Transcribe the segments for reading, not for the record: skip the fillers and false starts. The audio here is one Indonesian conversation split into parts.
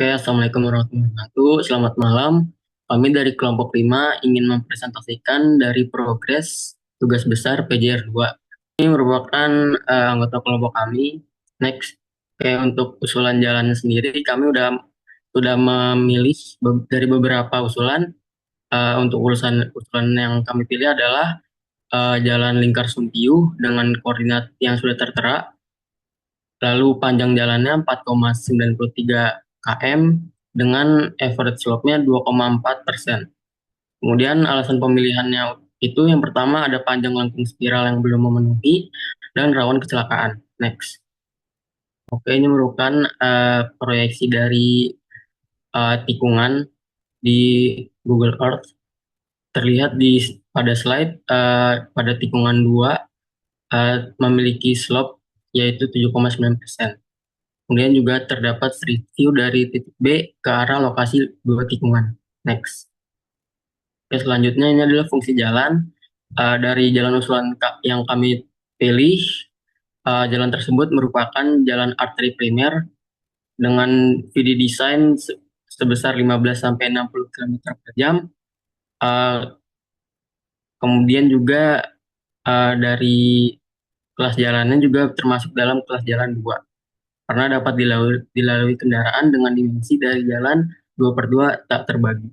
Oke, Assalamualaikum warahmatullahi wabarakatuh. Selamat malam. Kami dari kelompok 5 ingin mempresentasikan dari progres tugas besar PJR 2. Ini merupakan anggota kelompok kami. Next, oke, untuk usulan jalan sendiri, kami sudah memilih dari beberapa usulan. Untuk usulan yang kami pilih adalah Jalan Lingkar Sumpiyuh dengan koordinat yang sudah tertera. Lalu panjang jalannya 4,93 km dengan average slope-nya 2,4%. Kemudian alasan pemilihannya itu yang pertama ada panjang lengkung spiral yang belum memenuhi dan rawan kecelakaan. Next. Oke, ini merupakan proyeksi dari tikungan di Google Earth. Terlihat pada slide pada tikungan 2 memiliki slope yaitu 7,9%. Kemudian juga terdapat street view dari titik B ke arah lokasi dua tikungan. Next. Oke, selanjutnya ini adalah fungsi jalan. Dari jalan usulan yang kami pilih, jalan tersebut merupakan jalan arteri primer dengan VD design sebesar 15 sampai 60 km per jam. Uh, Kemudian juga dari kelas jalannya juga termasuk dalam kelas jalan 2 karena dapat dilalui kendaraan dengan dimensi dari jalan 2/2 tak terbagi.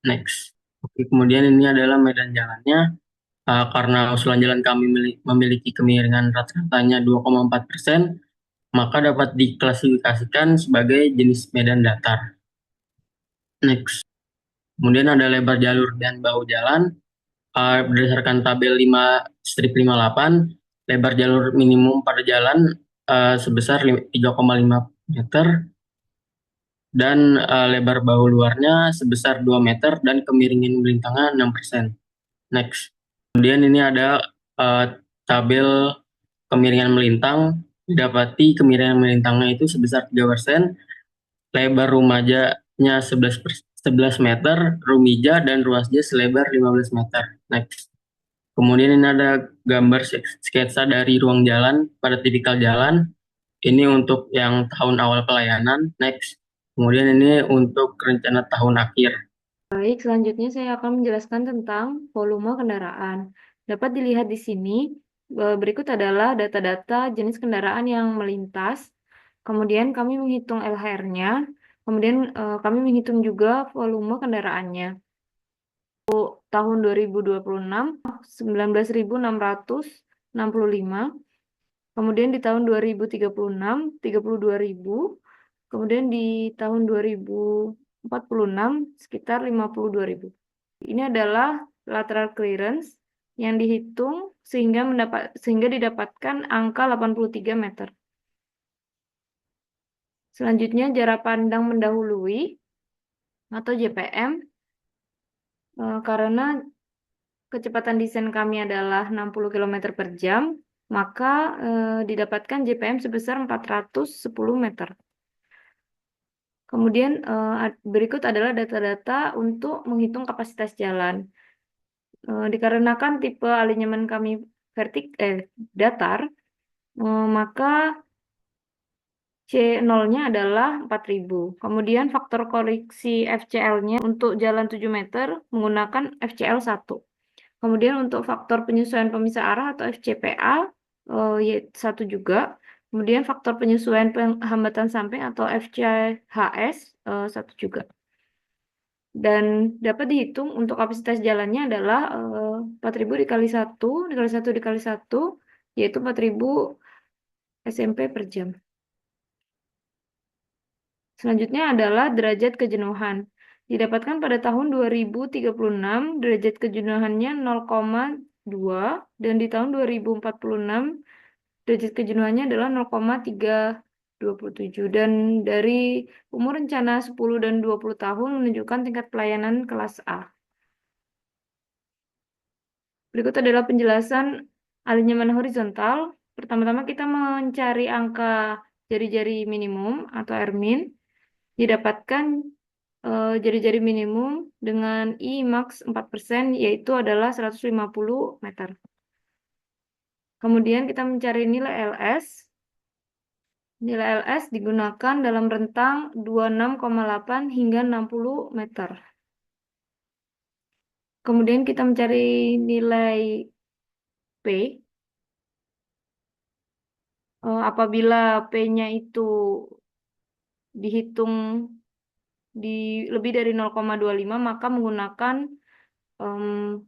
Next. Oke, kemudian ini adalah medan jalannya. Karena usulan jalan kami memiliki kemiringan rata-ratanya 2,4%, maka dapat diklasifikasikan sebagai jenis medan datar. Next. Kemudian ada lebar jalur dan bahu jalan. Berdasarkan tabel 5 strip 58, lebar jalur minimum pada jalan sebesar 3,5 meter dan lebar bahu luarnya sebesar 2 meter dan kemiringan melintangnya 6%. Next. Kemudian ini ada uh, tabel kemiringan melintang. Didapati kemiringan melintangnya itu sebesar 3%, lebar rumajanya 11 meter, rumija dan ruasnya selebar 15 meter. Next. Kemudian ini ada gambar sketsa dari ruang jalan pada tipikal jalan. Ini untuk yang tahun awal pelayanan. Next. Kemudian ini untuk rencana tahun akhir. Baik, selanjutnya saya akan menjelaskan tentang volume kendaraan. Dapat dilihat di sini, berikut adalah data-data jenis kendaraan yang melintas. Kemudian kami menghitung LHR-nya. Kemudian kami menghitung juga volume kendaraannya. Tahun 2026, 19.665. Kemudian di tahun 2036, 32.000. Kemudian di tahun 2046 sekitar 52.000. Ini adalah lateral clearance yang dihitung sehingga didapatkan angka 83 meter. Selanjutnya jarak pandang mendahului atau JPM, karena kecepatan desain kami adalah 60 km per jam, maka didapatkan JPM sebesar 410 meter. Kemudian berikut adalah data-data untuk menghitung kapasitas jalan. Dikarenakan tipe alinyemen kami datar, maka C0-nya adalah 4.000. Kemudian faktor koreksi FCL-nya untuk jalan 7 meter menggunakan FCL 1. Kemudian untuk faktor penyesuaian pemisah arah atau FCPA yaitu 1 juga. Kemudian faktor penyesuaian penghambatan samping atau FCHS 1 juga. Dan dapat dihitung untuk kapasitas jalannya adalah 4.000 dikali 1, dikali 1, dikali 1, yaitu 4.000 SMP per jam. Selanjutnya adalah derajat kejenuhan. Didapatkan pada tahun 2036, derajat kejenuhannya 0,2, dan di tahun 2046, derajat kejenuhannya adalah 0,327. Dan dari umur rencana 10 dan 20 tahun menunjukkan tingkat pelayanan kelas A. Berikut adalah penjelasan alinyemen horizontal. Pertama-tama kita mencari angka jari-jari minimum atau RMIN. Didapatkan jari-jari minimum dengan I max 4%, yaitu adalah 150 meter. Kemudian kita mencari nilai LS. Nilai LS digunakan dalam rentang 26,8 hingga 60 meter. Kemudian kita mencari nilai P. Apabila P-nya itu dihitung di lebih dari 0,25, maka menggunakan em,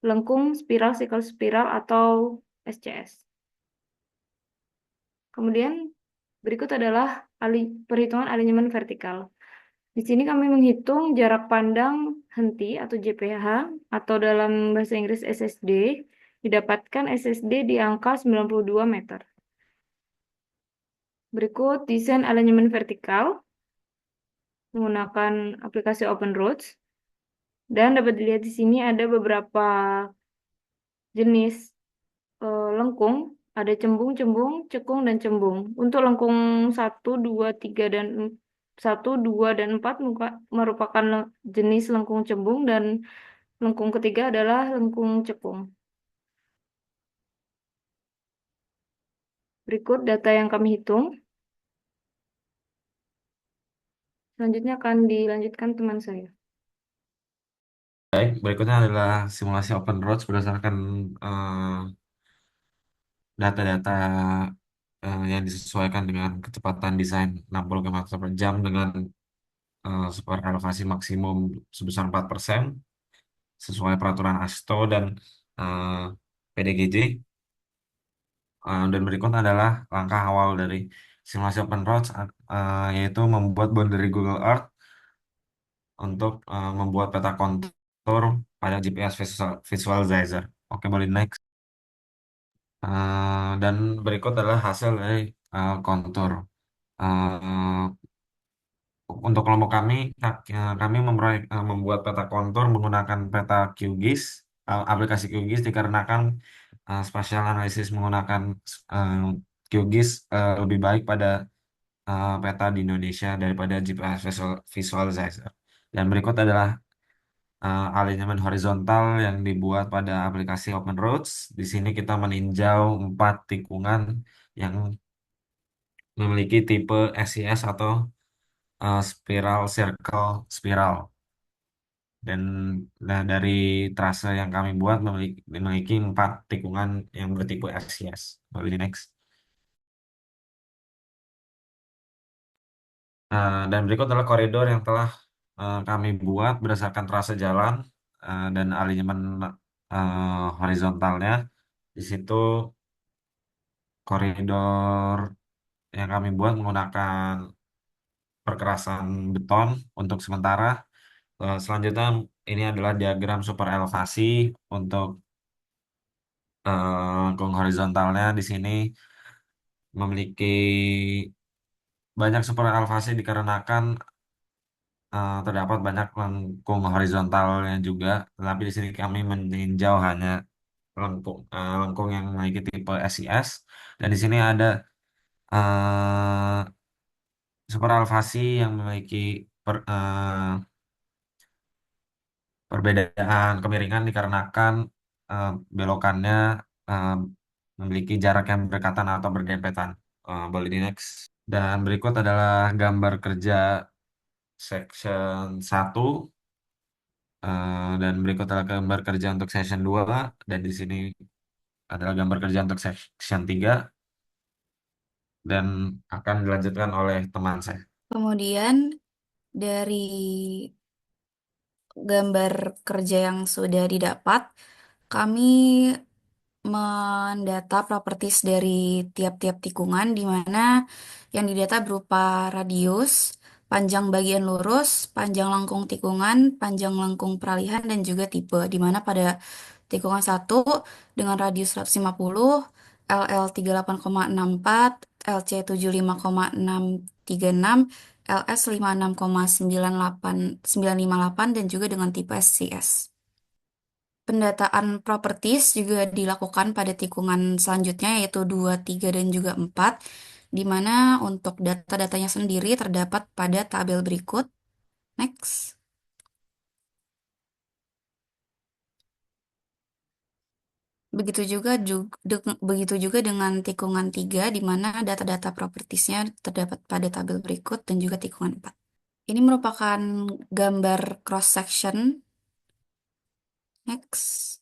lengkung spiral sikal spiral atau SCS. Kemudian berikut adalah perhitungan alinyemen vertikal. Di sini kami menghitung jarak pandang henti atau JPH atau dalam bahasa Inggris SSD. Didapatkan SSD di angka 92 meter. Berikut desain alinyemen vertikal menggunakan aplikasi OpenRoads. Dan dapat dilihat di sini ada beberapa jenis lengkung, ada cembung, cembung, cekung, dan cembung. Untuk lengkung 1, 2, dan 4 merupakan jenis lengkung cembung dan lengkung ketiga adalah lengkung cekung. Berikut data yang kami hitung. Selanjutnya akan dilanjutkan teman saya. Baik, berikutnya adalah simulasi open roads berdasarkan data-data yang disesuaikan dengan kecepatan desain 60 km per jam dengan super elevasi maksimum sebesar 4% sesuai peraturan ASTO dan eh, PDGJ. Dan berikut adalah langkah awal dari simulasi open roads, yaitu membuat boundary Google Earth untuk membuat peta kontur pada GPS visualizer. Oke, boleh next. Dan berikut adalah hasil dari kontur. Eh, untuk kelompok kami, kami membuat peta kontur menggunakan peta QGIS, aplikasi QGIS dikarenakan spatial analysis menggunakan uh, QGIS lebih baik pada peta di Indonesia daripada GPS visualizer. Dan berikut adalah alinyemen horizontal yang dibuat pada aplikasi OpenRoads. Di sini kita meninjau 4 tikungan yang memiliki tipe SCS atau spiral circle spiral. Dan nah, dari trase yang kami buat memiliki 4 tikungan yang bertipe SCS. Boleh di next. Dan berikut adalah koridor yang telah kami buat berdasarkan trase jalan dan alinyemen horizontalnya. Di situ koridor yang kami buat menggunakan perkerasan beton untuk sementara. Selanjutnya ini adalah diagram super elevasi untuk lengkung horizontalnya di sini memiliki banyak super elevasi dikarenakan terdapat banyak lengkung horizontalnya juga. Tetapi di sini kami meninjau hanya lengkung yang memiliki tipe SIS. Dan di sini ada super elevasi yang memiliki perbedaan kemiringan dikarenakan belokannya eh, memiliki jarak yang berdekatan atau berdempetan. Boleh di next. Dan berikut adalah gambar kerja section 1 dan berikut adalah gambar kerja untuk section 2 dan di sini adalah gambar kerja untuk section 3 dan akan dilanjutkan oleh teman saya. Kemudian dari gambar kerja yang sudah didapat, kami mendata properties dari tiap-tiap tikungan di mana yang didata berupa radius, panjang bagian lurus, panjang lengkung tikungan, panjang lengkung peralihan, dan juga tipe. Di mana pada tikungan 1 dengan radius 150, LL 38,64, LC 75,636, LS 56,958 dan juga dengan tipe SCS. Pendataan properties juga dilakukan pada tikungan selanjutnya yaitu 2, 3, dan juga 4, di mana untuk data-datanya sendiri terdapat pada tabel berikut. Next. Begitu juga dengan tikungan 3, di mana data-data propertiesnya terdapat pada tabel berikut dan juga tikungan 4. Ini merupakan gambar cross section. Next.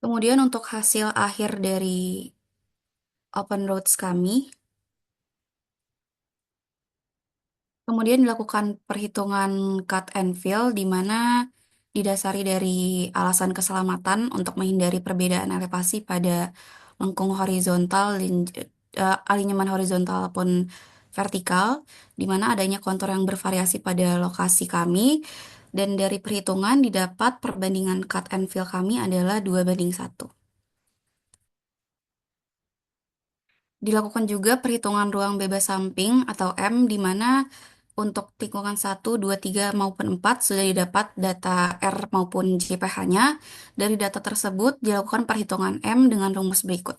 Kemudian untuk hasil akhir dari open roads kami, kemudian dilakukan perhitungan cut and fill di mana didasari dari alasan keselamatan untuk menghindari perbedaan elevasi pada lengkung horizontal dan alinyaman horizontal pun vertikal, di mana adanya kontur yang bervariasi pada lokasi kami, dan dari perhitungan didapat perbandingan cut and fill kami adalah 2:1. Dilakukan juga perhitungan ruang bebas samping atau M, di mana untuk tikungan 1, 2, 3 maupun 4 sudah didapat data R maupun JPH-nya. Dari data tersebut dilakukan perhitungan M dengan rumus berikut.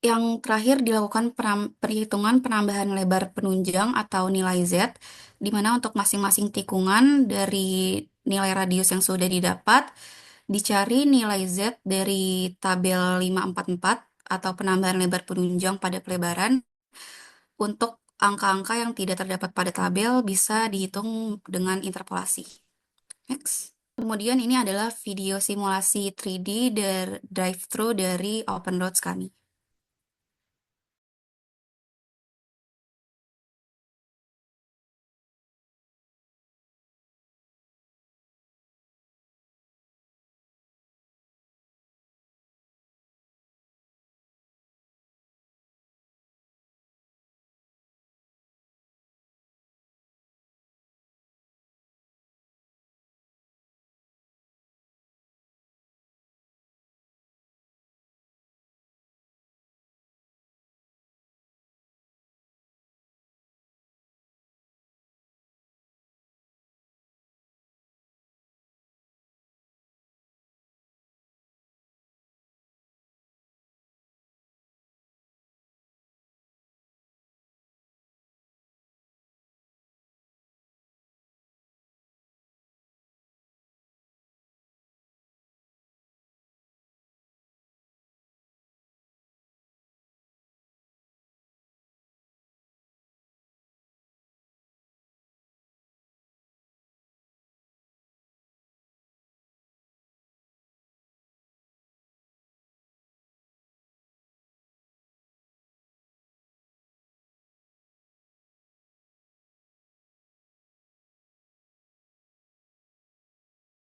Yang terakhir dilakukan perhitungan penambahan lebar penunjang atau nilai Z, di mana untuk masing-masing tikungan dari nilai radius yang sudah didapat, dicari nilai Z dari tabel 544 atau penambahan lebar penunjang pada pelebaran. Untuk angka-angka yang tidak terdapat pada tabel bisa dihitung dengan interpolasi. Next. Kemudian ini adalah video simulasi 3D drive-thru dari Open Roads kami.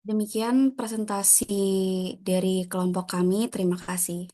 Demikian presentasi dari kelompok kami. Terima kasih.